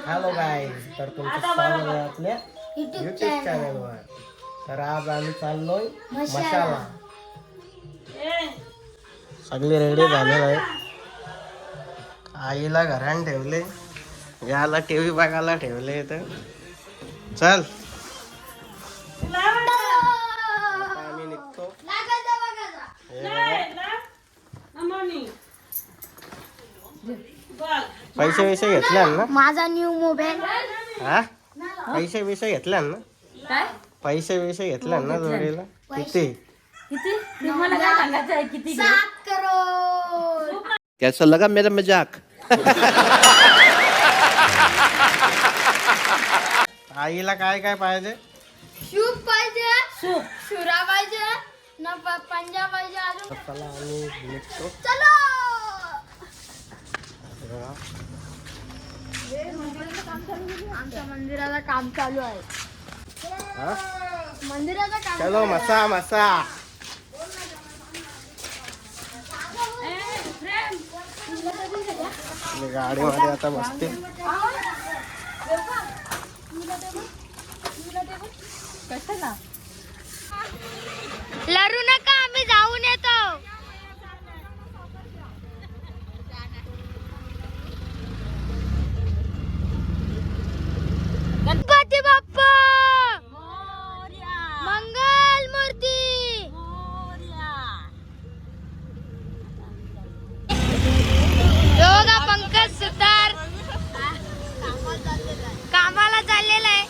Hello guys, तर तुमचं स्वागत आहे आपल्या युट्यूब चॅनलवर. तर आज आम्ही चाललोय मशाला. सगळे रेडी झालेले आहे. आईला घरान ठेवले, याला टीव्ही बघायला ठेवले. तर चल आम्ही निघतो. पैसे विषय घेतले ना? माझा न्यू मोबाईल. हा, पैसे विषय घेतले ना? काय पैसे विषय घेतले ना जोडीला? किती? किती तुम्हाला काय सांगायचं आहे? किती 7 करोड. कैसा लगा मेरा मजाक? आईला काय काय पाहिजे? शूप पाहिजे, सूप शुरा पाहिजे, न पंजा पाहिजे. अजून चला आम्ही निघतो. चलो. आमच्या मंदिराला काम चालू आहे. हा? मंदिराचं काम. चलो मसा मसा. गाडीमध्ये आता बसते. कशाला लरू नका, आम्ही जाऊन येतो. गणपती बाप्पा मंगल मूर्ती. दोघा पंकज सुतार कामाला चाललेला आहे.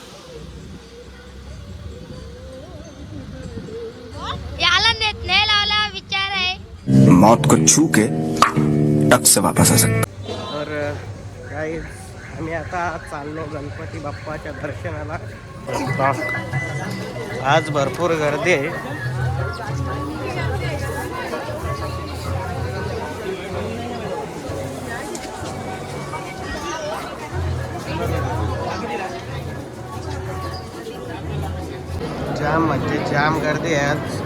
याला नेत नाही लावला विचार आहे. मौत को छू के टक से वापस आ सकते. तर काही आम्ही आता चाललो गणपती बाप्पाच्या दर्शनाला. आज भरपूर गर्दी आहे. जाम म्हणजे जाम गर्दी आहे आज.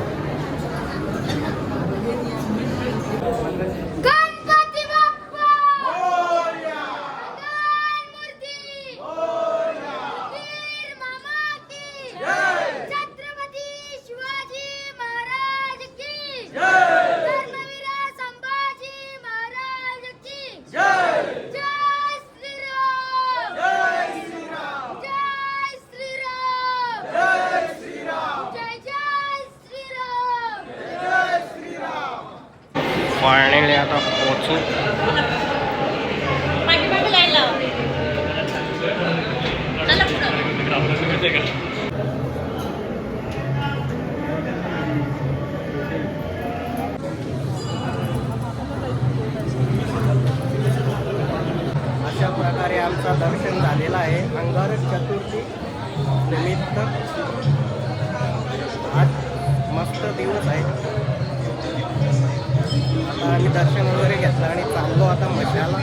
गणपती बाप्पा मंगल मूर्ती. वीर मामा की छत्रपती शिवाजी महाराज की धर्मवीर संभाजी महाराज की जय श्रीराम. जय श्रीराम. जय श्रीराम. जय श्रीराम. जय जय श्रीराम. जय श्रीराम. फायनली आता पोहोचू. पाठीमागे लाईन लाव. चला पुढं. अशा प्रकारे आमचं दर्शन झालेलं आहे. अंगारक चतुर्थी निमित्त आज मस्त दिवस आहे. आता आम्ही दर्शन वगैरे घेतलं आणि चाललो आता मशाला.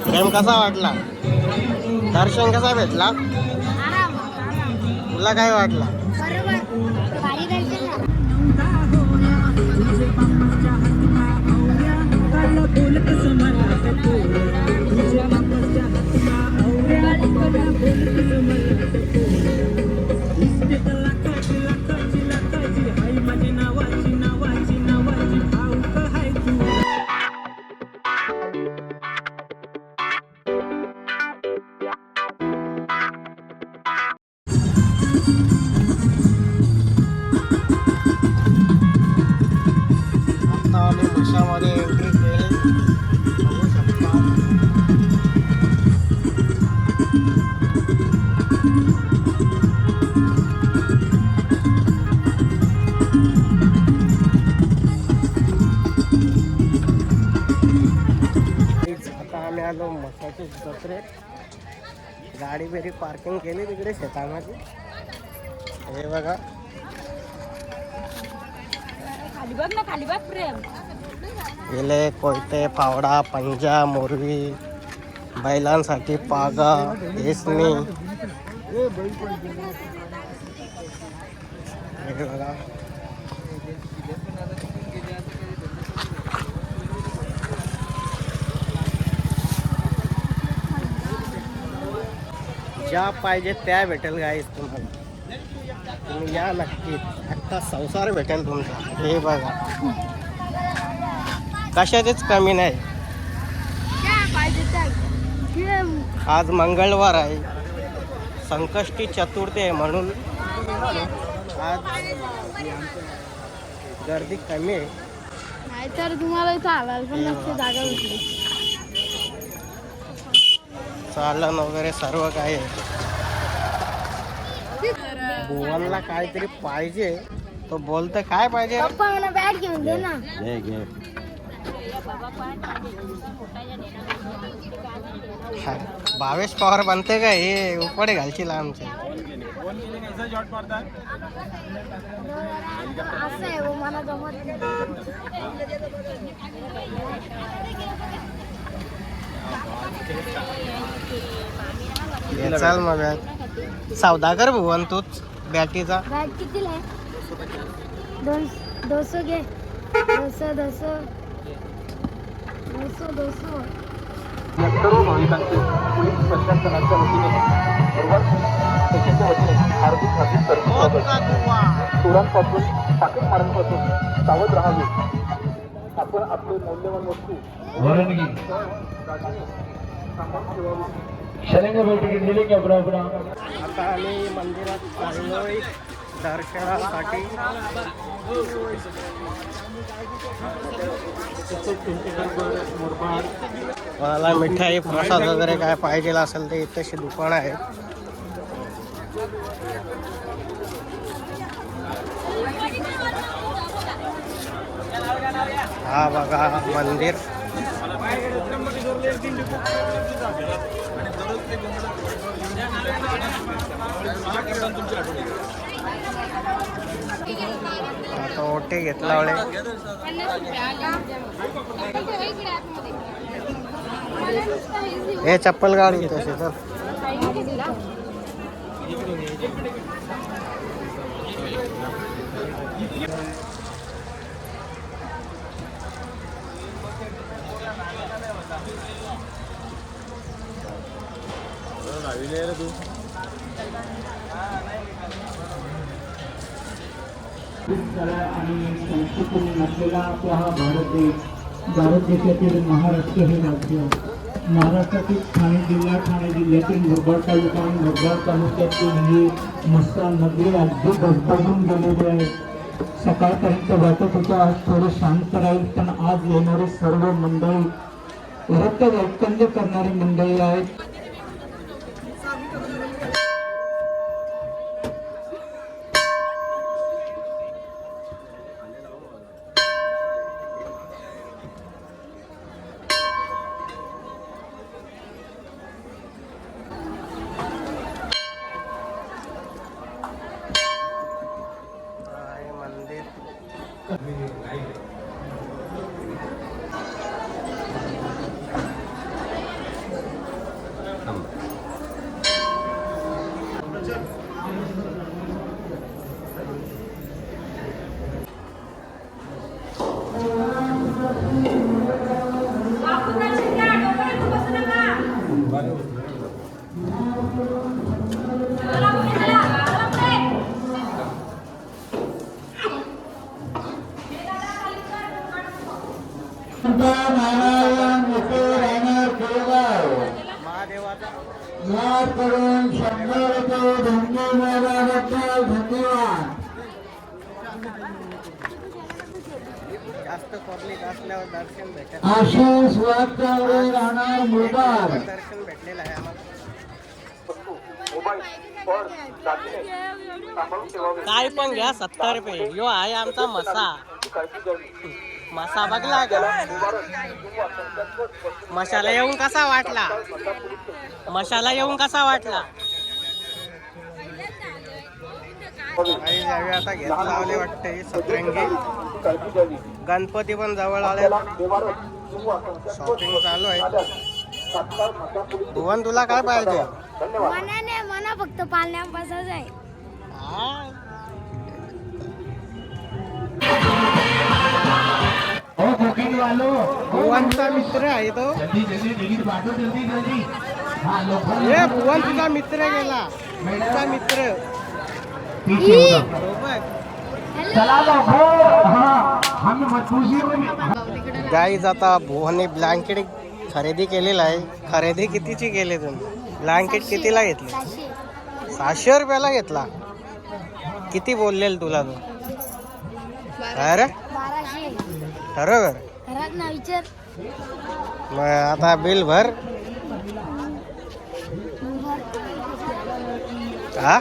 प्रेम कसा वाटला? दर्शन कसा भेटला? आराम. तुला काय वाटला? बरोबर भारी दर्शन झालं. आता आम्ही मशामध्ये एंट्री केली. बघू शकता. आता आम्ही आलो मशाची जत्रेत. गाडी बिडी पार्किंग केली तिकडे शेतामध्ये. हे बघा खाली बघ ना, खाली बघ प्रेम. गेले कोयते, फावडा, पंजा, मोरवी, बैलांसाठी पागा, हेसणी. हे बघा. ज्या पाहिजे त्या भेटेल गाईस तुम्हाला. तुम्ही या नक्की, अख्खा संसार भेटेल तुमचा. हे बघा, कशाचीच कमी नाही. काय पाहिजे त्या आज मंगळवार आहे, संकष्टी चतुर्थी आहे, म्हणून आज गर्दी कमी आहे. नाहीतर तुम्हाला इथं आवाज पण नसते जागा भेटली. चालन वगैरे सर्व काही आहे. भुवनला काहीतरी पाहिजे, तो बोलतो काय पाहिजे. पप्पा मला बॅट घेऊन दे ना. भावेश पवार बनते का हे उपडे घालशील आमचे. असं आहे हो, मला जमत हे चाल मग बॅट सौदा कर भुवन तूच बॅटीचा. बॅट कितीला आहे? 200 घे. 200. सर्व भाविकांचे पोलीस प्रशासनाच्या वतीने हार्दिक चोरांपासून साखरमारांपासून सावध राहावे. आपण आपले मौल्यवान वस्तू आता आम्ही मंदिरात चाललोय दर्शनासाठी. मला मिठाई प्रसाद वगैरे काय पाहिजे असेल ते इथेशी दुकान आहे. हा बघा मंदिर. आता ओटे घेतला वळे. हे चप्पल गाडी तशी तर आणि संस्कृतीने नसलेला आपला हा भारत देशातील महाराष्ट्र हे राज्य. महाराष्ट्रातील ठाणे जिल्ह्यातील मुरबाड तालुका आणि मुरबाड तालुक्यातील ही मस्ता नगरी अगदी गजबजून गेलेली आहे. सकाळपर्यंत वाटत होतं आज थोडं शांत राहील, पण आज येणारी सर्व मंडळी रक्त वैकल्य करणारी मंडळी आहेत. महादेवाचा जास्त पब्लिक असल्यावर दर्शन भेटत. आशिष वाघावर राहणार मुरबाड. दर्शन भेटलेलं आहे आम्हाला. काय पण घ्या 70 रुपये. यो आहे आमचा मसा. मसा बघला का? मशाला येऊन कसा वाटला? मशाला येऊन कसा वाटला? काही जावे आता घेत लावले वाटते सतरंगी. याची काळजी घ्यावी. गणपती पण जवळ आले. आपल्याला निवारण किंवा संकट शॉपिंग चालू आहे. आल्यास तात्काळ माता पोलीस भुवन तुला काय पाहिजे? धन्यवाद. मनाने मना फक्त पाळण्यापासून आहे. ओ बुकिंग वालो भुवनचा मित्र आहे तो. जल्दी जल्दी टिकट पाठो जल्दी जल्दी हाँ लोकल हे भुवन तुझा मित्र गेला. तुझा मित्र पीछे होगा बरोबर. चला लवकर हाँ हम मत पूछिए गाईज आता भुवनने ब्लँकेट खरेदी केलेला आहे. खरेदी कितीची केली तुम्ही? ब्लँकेट कितीला घेतली? 600 रुपयाला घेतला. किती बोललेल तुला तू? अरे 1200 बरोबर. घरात ना विचार. मग आता बिल भर. हा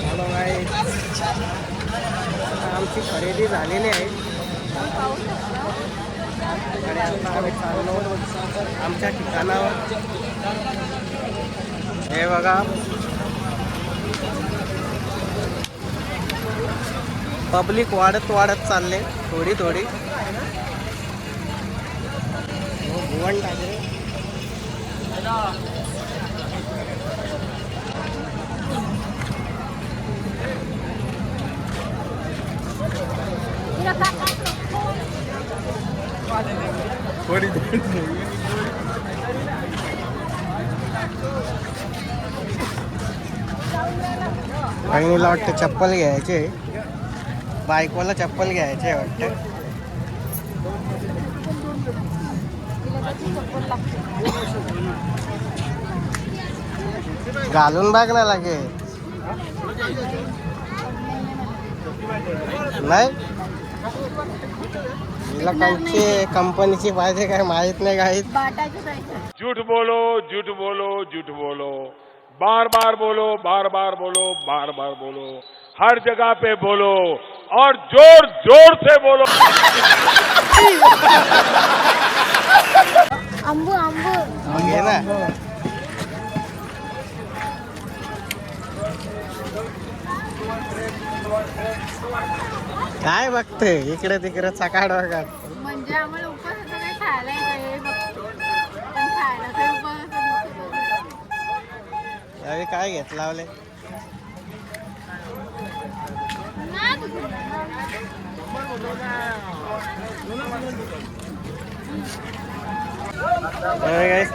चलो guys. आता आमची खरेदी झालेली आहे. आणि आता आम्ही चाललो आमच्या ठिकाणावर. हे बघा पब्लिक वाढत चालले थोडी थोडी. भुवन टाकले. बहिणीला वाटतं चप्पल घ्यायचे. बायकोला चप्पल घ्यायचे वाटतं. घालून बघ ना लागे. नाही तिला कोणची कंपनीची पाहिजे काय माहित नाही. काही झूठ बोलो झूठ बोलो झूठ बोलो, बार बार बोलो बार बार बोलो बार बार बोलो, हर जगह पे बोलो और जोर जोर से बोलो. आंबू आंबू घे ना. काय बघते इकडे तिकडे चकाड बघा. म्हणजे आम्हाला उपवासाचं काही खायला नाही पण खायला काही उपवासाचं. अरे काय घेत लावले?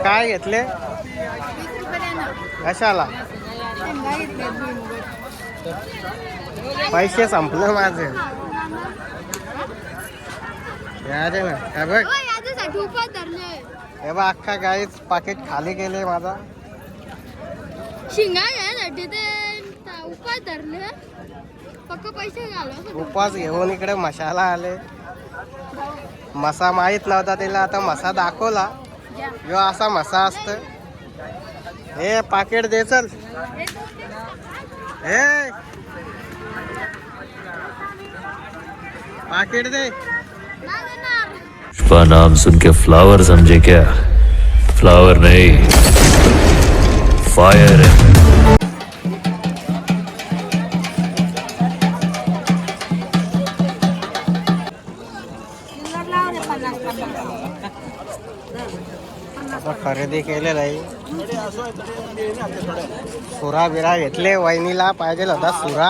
काय घेतले? कशाला? पैसे संपले माझे. यादे ना काय बघ. याच्यासाठी उपवास धरले. हे बघ अख्खा गाईच पाकिट खाली गेले माझा. शिंगा घ्यायसाठी ते उपवास धरले. फक्त पैसे घालव. उपवास घेऊन इकडे मसाला आले. मसा माहित नव्हता तिला. आता मसा दाखवला. यो असा मसा असत. हे पाकिट दे चल. हे पाकिट दे. का नाम सुन के फ्लावर समझे क्या? फ्लावर नहीं, फायर है. आता खरेदी केलेलं आहे. सुरा बिरा घेतले. वहिनीला पाहिजे होता सुरा.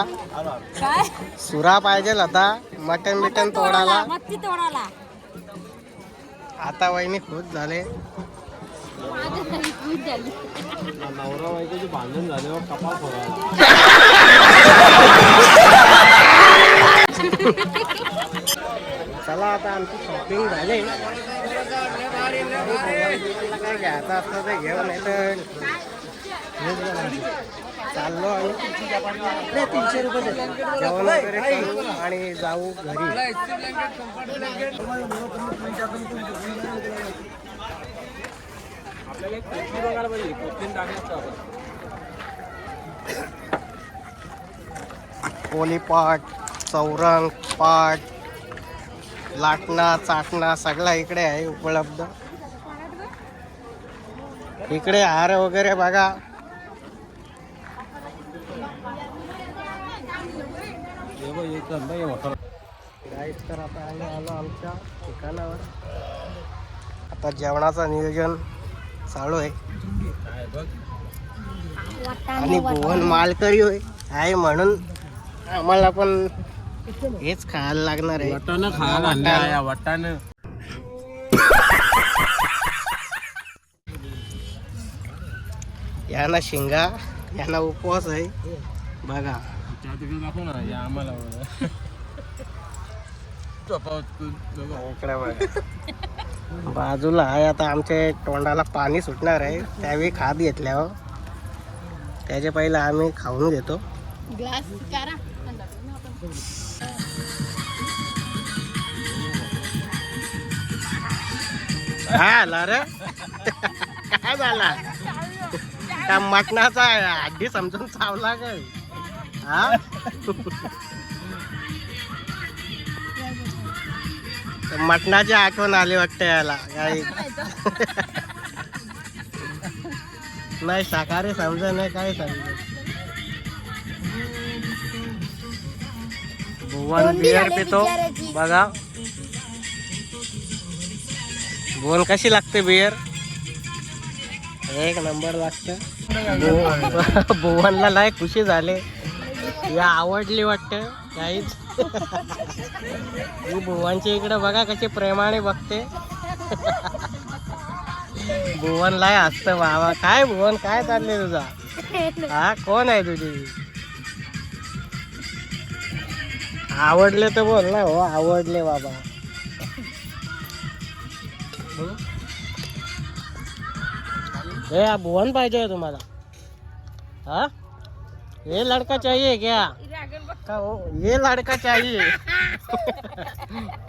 सुरा पाहिजे होता मटन बिटन तोडायला. आता वहिनी खुश झाले. नवरा बायकोची भांडण झाल्यावर कपाळ फोडायला. चला आता आमची शॉपिंग झाली. काय घ्यायचं असलं तर घेऊन येतं. चाललो आणि 300 रुपये जेवण वगैरे करू आणि जाऊ घरी. पोलीपाट, चौरंग पाट, लाटणं चाटणं सगळं इकडे आहे उपलब्ध. इकडे हार वगैरे बघा. गाईस तर आता आम्ही आलो आमच्या ठिकाणावर. आता जेवणाचं नियोजन चालू आहे आणि भुवन मालकरी होय आहे म्हणून आम्हाला पण हेच खायला लागणार आहे. वाटाणा. यांना शिंगा, यांना उपवास आहे बघा. इकडे बघा. बाजूला आहे आता आमच्या तोंडाला पाणी सुटणार आहे त्यावेळी खात घेतल्यावर. त्याच्या पहिले आम्ही खाऊन घेतो. ग्लास करा. काय आला रे? काय झाला? त्या मटणाचा हड्डी समजून चावला काय? हा मटणाची आठवण आली वाटते याला. काही नाही शाकाहारी समज नाही काय समज. भुवन बियर पितो बघा. भुवन कशी लागते बियर? एक नंबर लागते. भुवनला लय खुशी झाले. या आवडली वाटते काहीच. ही भुवनच्या इकडे बघा कशी प्रेमाने बघते. भुवन लय हसत बाबा. काय भुवन काय चालले तुझा? हा कोण आहे तुझी? आवडले तर बोल ना. हो आवडले बाबा. हे भुवन पाहिजे तुम्हाला? हा ये लड़का चाहिए क्या? का हो ये लड़का चाहिए?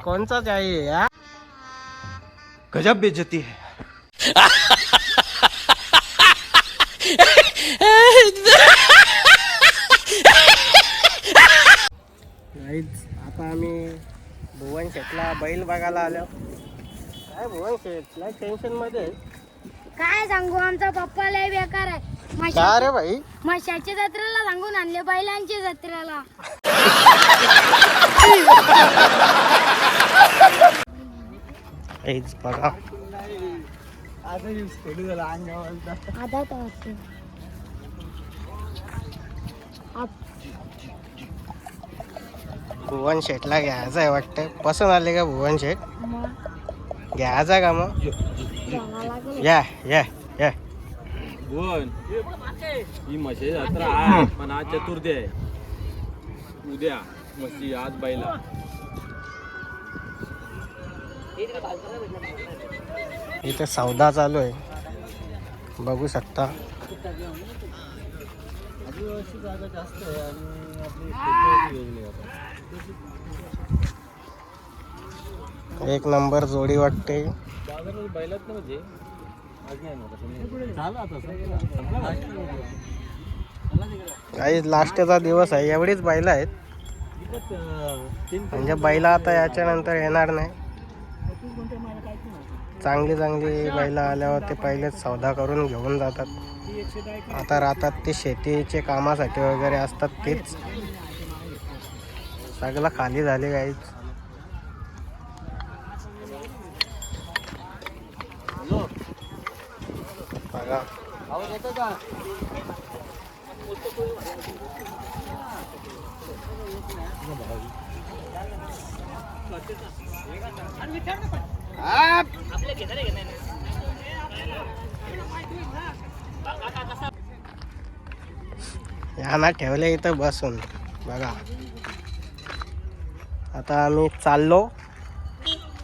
कौन सा चाहिए यार? गजब बेइज्जती है. आता आम्ही भुवन शेटला बैल बघायला आलो. काय भुवन शेट लय टेन्शन मध्ये. काय सांगू आमचा पप्पा लय बेकार आहे. का रे भाई? म्हशाच्या जत्रेला सांगून आणले बैलांच्या जत्रेला. हेच बघा. आधा तास. भुवन शेटला घ्यायचं आहे वाटतं. पसंत आले का भुवन शेट? घ्यायचा का मग? या या या. ही म्हशी जत्रा आहे पण आज चतुर्थी आहे. उद्या म्हशी आज बैला. इथे सौदा चालू आहे बघू शकता. एक नंबर जोडी वाटते. बैलात म्हणजे काही लास्टचा दिवस आहे. एवढीच बैल आहेत म्हणजे बैला आता याच्यानंतर येणार नाही. चांगली चांगली बैल आल्यावर ते पहिलेच सौदा करून घेऊन जातात. आता राहतात ते शेतीचे कामासाठी वगैरे असतात तेच. सगळं खाली झाले काहीच. बघा यांना ठेवले इथं बसून बघा. आता आम्ही चाललो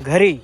घरी.